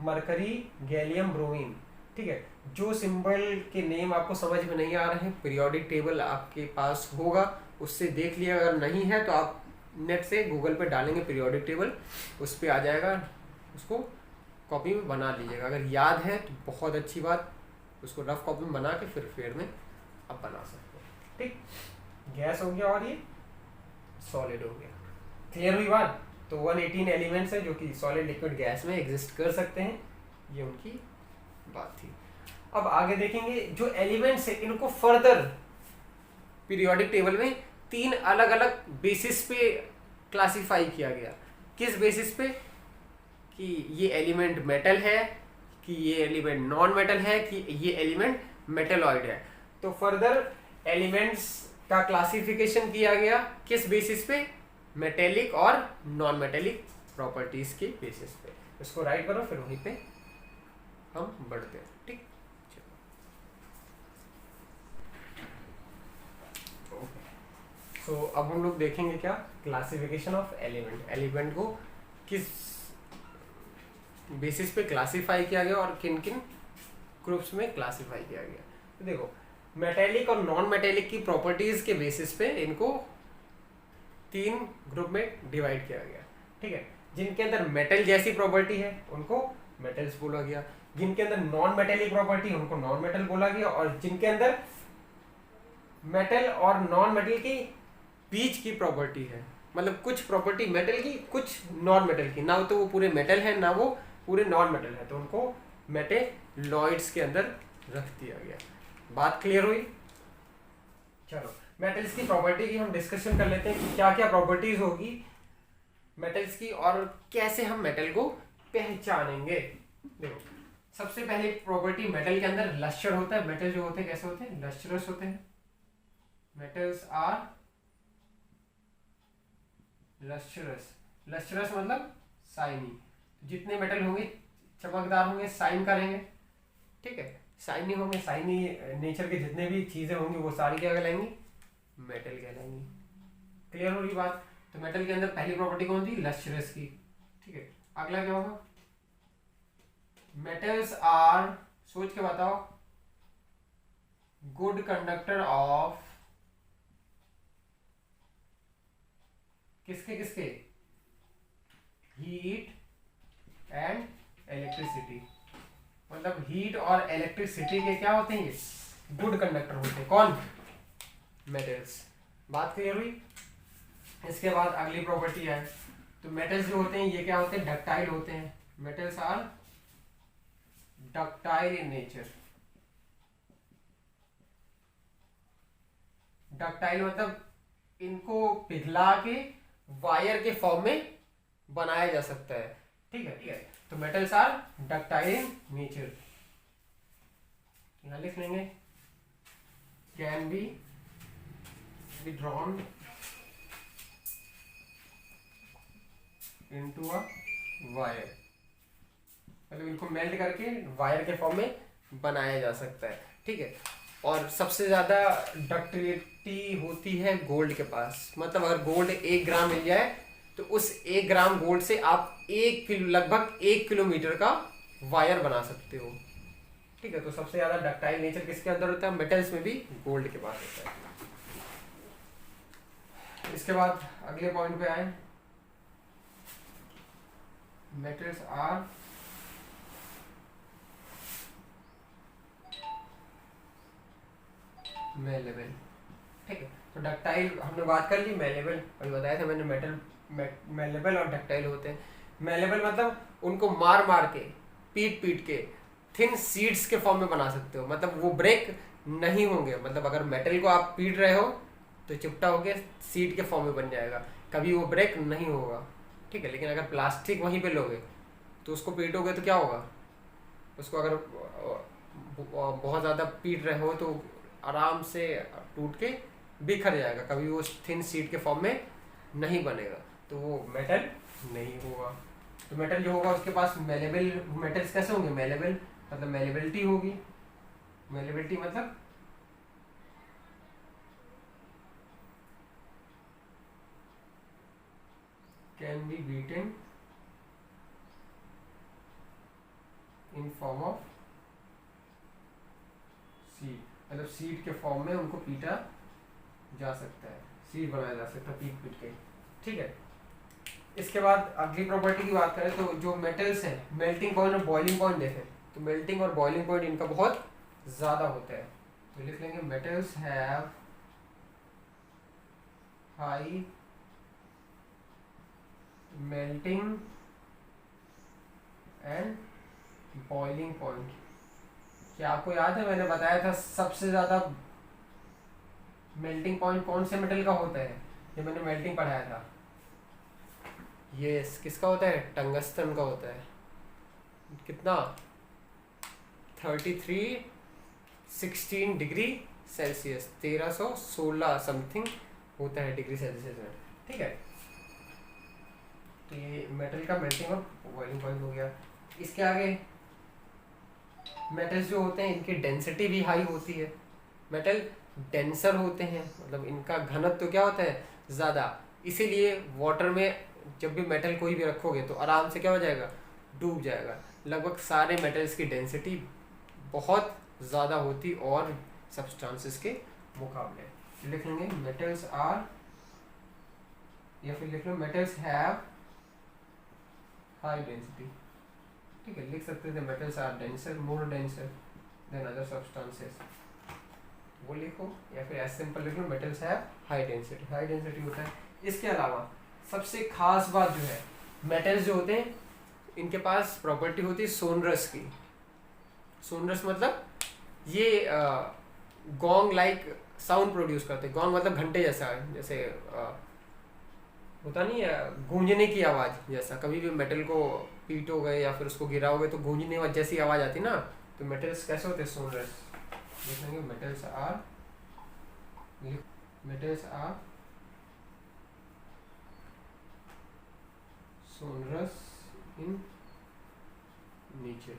mercury, gallium, bromine, ठीक है। जो सिंबल के नेम आपको समझ में नहीं आ रहे हैं, पीरियोडिक टेबल आपके पास होगा, उससे देख लिया। अगर नहीं है तो आप नेट से गूगल पे डालेंगे पीरियोडिक टेबल, उस पर आ जाएगा, उसको कॉपी में बना लीजिएगा। अगर याद है तो बहुत अच्छी बात, उसको रफ कॉपी में बना के फिर में आप बना सकते हो, ठीक। गैस हो गया और ये सॉलिड हो गया। क्लियर हुई बात। तो 118 एलिमेंट्स हैं जो कि सॉलिड, लिक्विड, गैस में एग्जिस्ट कर सकते हैं, ये उनकी बात थी। अब आगे देखेंगे जो एलिमेंट्स है, इनको फर्दर पीरियोडिक टेबल में 3 अलग अलग बेसिस पे क्लासिफाई किया गया। किस बेसिस पे? कि ये एलिमेंट मेटल है, कि ये एलिमेंट नॉन मेटल है, कि ये एलिमेंट मेटलॉइड है। तो फर्दर एलिमेंट्स का क्लासिफिकेशन किया गया किस बेसिस पे? मेटेलिक और नॉन मेटेलिक प्रॉपर्टीज के बेसिस पे। इसको राइट करो, फिर वहीं पे हम बढ़ते हैं, ठीक। सो अब हम लोग देखेंगे क्या? Classification of element. एलिमेंट को किस बेसिस पे क्लासिफाई किया गया और किन किन ग्रुप्स में क्लासिफाई किया गया। तो देखो, मेटेलिक और नॉन मेटेलिक की प्रॉपर्टीज के बेसिस पे इनको 3 ग्रुप में डिवाइड किया गया, ठीक है। जिनके अंदर मेटल जैसी प्रॉपर्टी है उनको मेटल्स बोला गया, जिनके अंदर नॉन मेटेलिक प्रॉपर्टी है उनको नॉन मेटल बोला गया, और जिनके अंदर मेटल और नॉन मेटल की बीच की प्रॉपर्टी है, मतलब कुछ प्रॉपर्टी मेटल की, कुछ नॉन मेटल की, ना तो वो पूरे मेटल है ना वो पूरे नॉन मेटल है, तो उनको मेटेलॉइड्स के अंदर रख दिया गया। बात क्लियर हुई? चलो मेटल्स की प्रॉपर्टी की हम डिस्कशन कर लेते हैं कि क्या क्या प्रॉपर्टीज होगी मेटल्स की और कैसे हम मेटल को पहचानेंगे। देखो, सबसे पहले प्रॉपर्टी मेटल के अंदर लस्टर होता है। मेटल जो होते हैं कैसे होते हैं? लस्टरस होते हैं। Metals are lustrous. लस्टरस मतलब शाइनी। जितने मेटल होंगे चमकदार होंगे, शाइन करेंगे, ठीक है, शाइनी होंगे। शाइनी नेचर के जितने भी चीजें होंगी वो सारी क्या कहलाएंगी? मेटल कहलाएंगी। क्लियर हो रही बात? तो मेटल के अंदर पहली प्रॉपर्टी कौन थी? लस्टरस की, ठीक है। अगला क्या होगा? मेटल्स आर, सोच के बताओ, गुड कंडक्टर ऑफ किसके किसके? Heat and electricity. मतलब हीट और इलेक्ट्रिसिटी के क्या होते हैं? ये गुड कंडक्टर होते हैं। कौन? मेटल्स। बात क्लियर हुई? इसके बाद अगली प्रॉपर्टी है, तो मेटल्स जो होते हैं ये क्या होते हैं? डक्टाइल होते हैं। Metals are ductile in nature. Ductile मतलब इनको पिघला के वायर के फॉर्म में बनाया जा सकता है। ठीक है, ठीक है। तो metals are ductile in nature, यहां लिख लेंगे can be drawn into a wire, मतलब इनको मेल्ट करके वायर के फॉर्म में बनाया जा सकता है। ठीक है, और सबसे ज़्यादा डक्टिलिटी होती है गोल्ड के पास, मतलब अगर गोल्ड 1 ग्राम मिल जाए तो उस 1 ग्राम गोल्ड से आप 1 किलो, लगभग 1 किलोमीटर का वायर बना सकते हो। ठीक है, तो सबसे ज़्यादा डक्टाइल नेचर किसके अंदर होता है? मेटल्स में भी गोल्ड के पास होता है। इसके बाद अगले पॉइंट पे आए, मेटल्स आर मेलेबल। ठीक है, तो डक्टाइल हमने बात कर ली, मेलेबल अभी बताया था मैंने, मेटल मेलेबल और डक्टाइल होते हैं। मेलेबल मतलब उनको मार मार के, पीट पीट के थिन सीड्स के फॉर्म में बना सकते हो, मतलब वो ब्रेक नहीं होंगे। मतलब अगर मेटल को आप पीट रहे हो तो चिपटा होके सीड के फॉर्म में बन जाएगा, कभी वो ब्रेक नहीं होगा। ठीक है, लेकिन अगर प्लास्टिक वहीं पे लोगे तो उसको पीटोगे तो क्या होगा? उसको अगर बहुत ज़्यादा पीट रहे हो तो आराम से टूट के बिखर जाएगा, कभी वो थिन शीट के फॉर्म में नहीं बनेगा, तो वो मेटल नहीं होगा। तो मेटल जो होगा उसके पास मेलेबल, मेटल्स कैसे होंगे? मेलेबल मतलब मेलेबिलिटी होगी। मेलेबिलिटी मतलब can be beaten in form of seed, मतलब सीड के फॉर्म में उनको पीटा जा सकता है, सीड बनाया जा सकता है पीट पीट के। ठीक है, इसके बाद अगली प्रॉपर्टी की बात करें तो जो मेटल्स हैं, मेल्टिंग पॉइंट और बॉइलिंग पॉइंट देखें तो मेल्टिंग और बॉइलिंग पॉइंट इनका बहुत ज़्यादा होता है। तो लिख लेंगे metals have high melting and boiling point. क्या आपको याद है मैंने बताया था सबसे ज़्यादा मेल्टिंग पॉइंट कौन से मेटल का होता है? ये मैंने मेल्टिंग पढ़ाया था। यस, किसका होता है? टंगस्टन का होता है। कितना? 3316 डिग्री सेल्सियस, 1316 समथिंग होता है डिग्री सेल्सियस में। ठीक है, तो ये मेटल का मेल्टिंग और बॉइलिंग पॉइंट हो गया। इसके आगे मेटल्स जो होते हैं इनकी डेंसिटी भी हाई होती है। मेटल डेंसर होते हैं, मतलब इनका घनत्व तो क्या होता है? ज़्यादा, इसीलिए वाटर में जब भी मेटल कोई भी रखोगे तो आराम से क्या हो जाएगा? डूब जाएगा। लगभग सारे मेटल्स की डेंसिटी बहुत ज़्यादा होती और सब्सटेंसेस के मुकाबले। लिख लेंगे मेटल्स आर, या फिर लिख लो मेटल्स हैव हाई डेंसिटी। ठीक है, लिख सकते थे metals are denser, more denser than other substances, वो लिखो, या फिर एज सिंपल लिख लो metals have high density. High density होता है। इसके अलावा सबसे खास बात जो है, मेटल्स जो होते हैं इनके पास प्रॉपर्टी होती है सोनरस की। सोनरस मतलब ये गोंग लाइक साउंड प्रोड्यूस करते हैं। गोंग मतलब घंटे जैसा, जैसे होता नहीं है गूंजने की आवाज़ जैसा। कभी भी मेटल को पीटोगे या फिर उसको गिराओगे तो गूंजने जैसी आवाज़ आती ना, तो मेटल्स कैसे होते हैं? सोनरस। देखेंगे metals are sonorous in nature.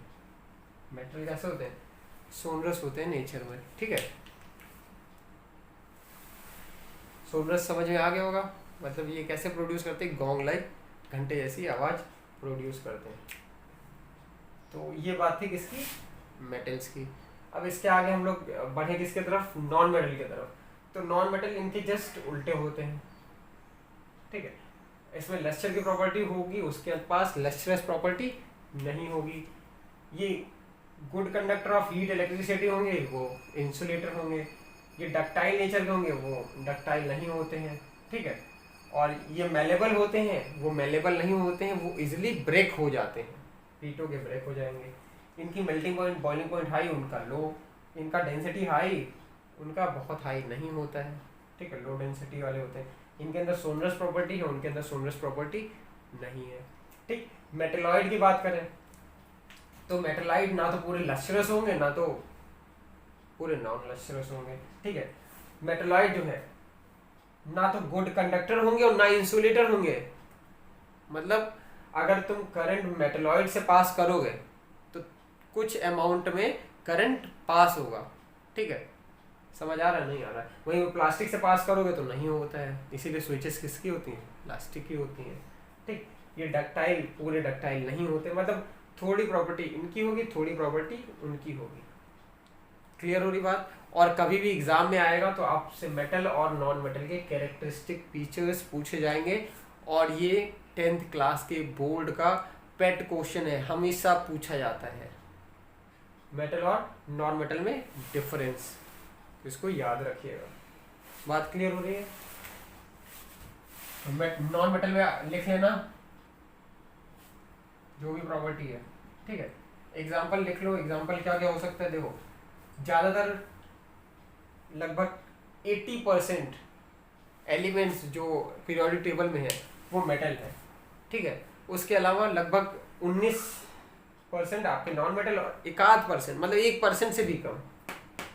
Metal कैसे होते हैं? सोनरस होते हैं नेचर में। ठीक है, सोनरस समझ में आ गया होगा, मतलब ये कैसे प्रोड्यूस करते हैं? गोंग लाइक, घंटे जैसी आवाज़ प्रोड्यूस करते हैं। तो ये बात थी किसकी? मेटल्स की। अब इसके आगे हम लोग बढ़े किसके तरफ? नॉन मेटल की तरफ। तो नॉन मेटल इनके जस्ट उल्टे होते हैं। ठीक है, इसमें लस्टर की प्रॉपर्टी होगी, उसके पास लस्टरस प्रॉपर्टी नहीं होगी। ये good conductor of heat electricity होंगे, वो इंसुलेटर होंगे। ये डक्टाइल नेचर के होंगे, वो डक्टाइल नहीं होते हैं। ठीक है, और ये मेलेबल होते हैं, वो मेलेबल नहीं होते हैं, वो इजिली ब्रेक हो जाते हैं, पीटो के ब्रेक हो जाएंगे। इनकी melting point, boiling point high, उनका लो। इनका डेंसिटी हाई, उनका बहुत हाई नहीं होता है। ठीक है, लो डेंसिटी वाले होते हैं, इनके अंदर सोनरस प्रॉपर्टी है, उनके अंदर सोनरस प्रॉपर्टी नहीं है। ठीक, मेटलॉइड की बात करें तो मेटलॉइड ना तो पूरे लस्ट्रस होंगे ना तो पूरे नॉन लस्ट्रस होंगे। ठीक है, मेटलॉइड जो है ना तो गुड कंडक्टर होंगे और ना इंसुलेटर होंगे। मतलब अगर तुम करंट मेटलॉइड से पास करोगे तो कुछ अमाउंट में करंट पास होगा। ठीक है, समझ आ रहा है नहीं आ रहा है? वहीं प्लास्टिक से पास करोगे तो नहीं होता है, इसीलिए स्विचेस किसकी होती हैं, प्लास्टिक की होती हैं। ठीक, ये डक्टाइल पूरे डक्टाइल नहीं होते, मतलब थोड़ी प्रॉपर्टी इनकी होगी थोड़ी प्रॉपर्टी उनकी होगी। क्लियर हो रही बात? और कभी भी एग्जाम में आएगा तो आपसे मेटल और नॉन मेटल के कैरेक्टरिस्टिक फीचर्स पूछे जाएंगे, और ये 10th क्लास के बोर्ड का पेट क्वेश्चन है, हमेशा पूछा जाता है मेटल और नॉन मेटल में डिफरेंस, तो इसको याद रखिएगा। बात क्लियर हो रही है? नॉन मेटल में लिख लेना जो भी प्रॉपर्टी है। ठीक है, एग्जाम्पल लिख लो। एग्जाम्पल क्या क्या हो सकता है? देखो, ज़्यादातर लगभग 80% एलिमेंट्स जो पीरियोडिक टेबल में है वो मेटल है। ठीक है, उसके अलावा लगभग 19% आपके नॉन मेटल और 1% मतलब 1% से भी कम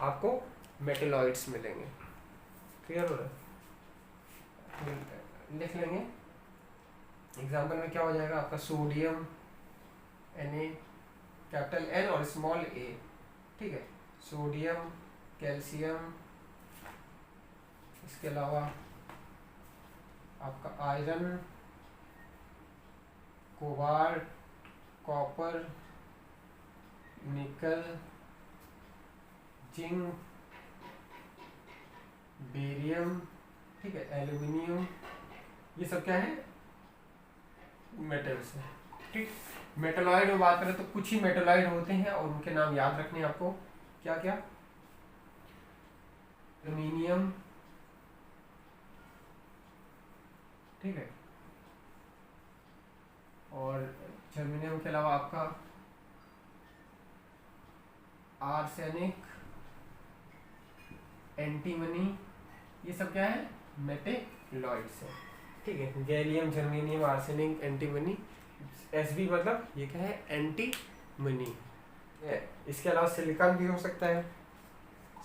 आपको मेटलॉइड्स मिलेंगे। क्लियर हो रहा है? लिख लेंगे। एग्जाम्पल में क्या हो जाएगा आपका? सोडियम Na, कैपिटल N और स्मॉल a। ठीक है, सोडियम, कैल्शियम, इसके अलावा आपका आयरन, कोबाल्ट, कॉपर, निकल, जिंक, बेरियम, ठीक है, एल्यूमिनियम, ये सब क्या है? मेटल्स है। ठीक, मेटलॉइड में बात करें तो कुछ ही मेटलॉइड होते हैं और उनके नाम याद रखने हैं आपको। क्या क्या? एल्यूमिनियम, ठीक है, और जर्मेनियम के अलावा आपका आर्सेनिक, एंटीमनी, ये सब क्या है? मेटलॉइड्स है। ठीक है, gallium, germanium, arsenic, antimony, Sb मतलब ये क्या है? एंटीमनी। इसके अलावा सिलिकॉन भी हो सकता है।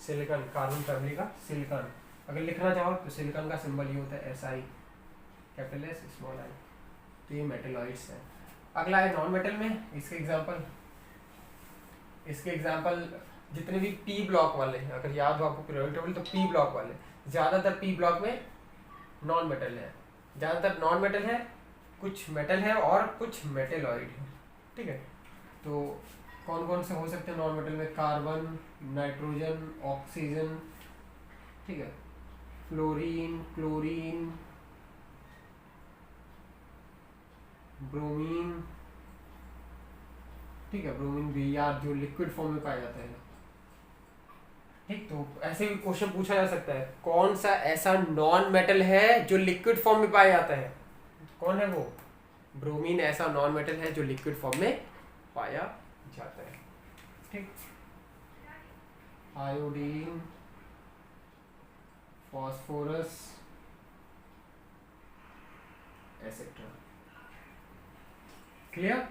सिलिकॉन, कार्बन फैमिली का सिलिकॉन, अगर लिखना चाहो तो सिलिकॉन का सिंबल ये होता है Si, capital S small i। तो ये मेटलॉइड्स है। अगला है नॉन मेटल में। इसके एग्जांपल जितने भी पी ब्लॉक वाले हैं, अगर याद हो आपको पीरियोडिक टेबल, तो पी ब्लॉक वाले, ज़्यादातर पी ब्लॉक में नॉन मेटल है, ज़्यादातर नॉन मेटल है, कुछ मेटल है और कुछ मेटलॉइड है। ठीक है, तो कौन कौन से हो सकते हैं नॉन मेटल में? कार्बन, नाइट्रोजन, ऑक्सीजन, ठीक है, फ्लोरीन, क्लोरीन, ब्रोमीन, ठीक है, ब्रोमीन भी यार जो लिक्विड फॉर्म में पाया जाता है। ठीक, तो ऐसे भी क्वेश्चन पूछा जा सकता है, कौन सा ऐसा नॉन मेटल है जो लिक्विड फॉर्म में पाया जाता है? कौन है वो? ब्रोमीन ऐसा नॉन मेटल है जो लिक्विड फॉर्म में पाया जाता है। ठीक, आयोडीन, फॉस्फोरस, एसेट्रा। क्लियर?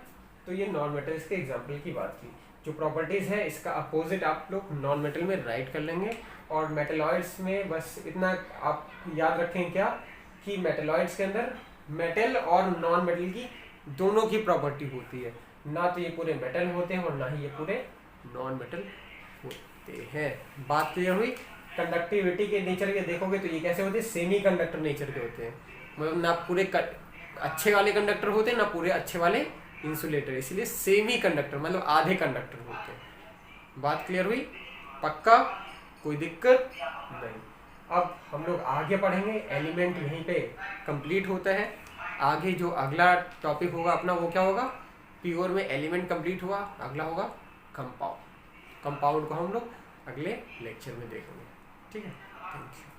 तो ये नॉन मेटल्स के एग्जाम्पल की बात की। जो प्रॉपर्टीज है इसका अपोजिट आप लोग नॉन मेटल में राइट कर लेंगे। और मेटलॉइड्स में बस इतना आप याद रखें क्या, कि मेटलॉइड्स के अंदर मेटल और नॉन मेटल की दोनों की प्रॉपर्टी होती है, ना तो ये पूरे मेटल होते हैं और ना ही ये पूरे नॉन मेटल होते हैं। बात क्लियर हुई? कंडक्टिविटी के नेचर के देखोगे तो ये कैसे होते हैं? सेमी कंडक्टर नेचर के होते हैं, मतलब ना पूरे अच्छे वाले कंडक्टर होते हैं ना पूरे अच्छे वाले इंसुलेटर, इसीलिए सेमी कंडक्टर मतलब आधे कंडक्टर होते हैं। बात क्लियर हुई? पक्का? कोई दिक्कत नहीं। अब हम लोग आगे पढ़ेंगे, एलिमेंट यहीं पे कंप्लीट होता है। आगे जो अगला टॉपिक होगा अपना वो क्या होगा? प्योर में एलिमेंट कंप्लीट हुआ, अगला होगा कंपाउंड। कंपाउंड को हम लोग अगले लेक्चर में देखेंगे। ठीक है, थैंक यू।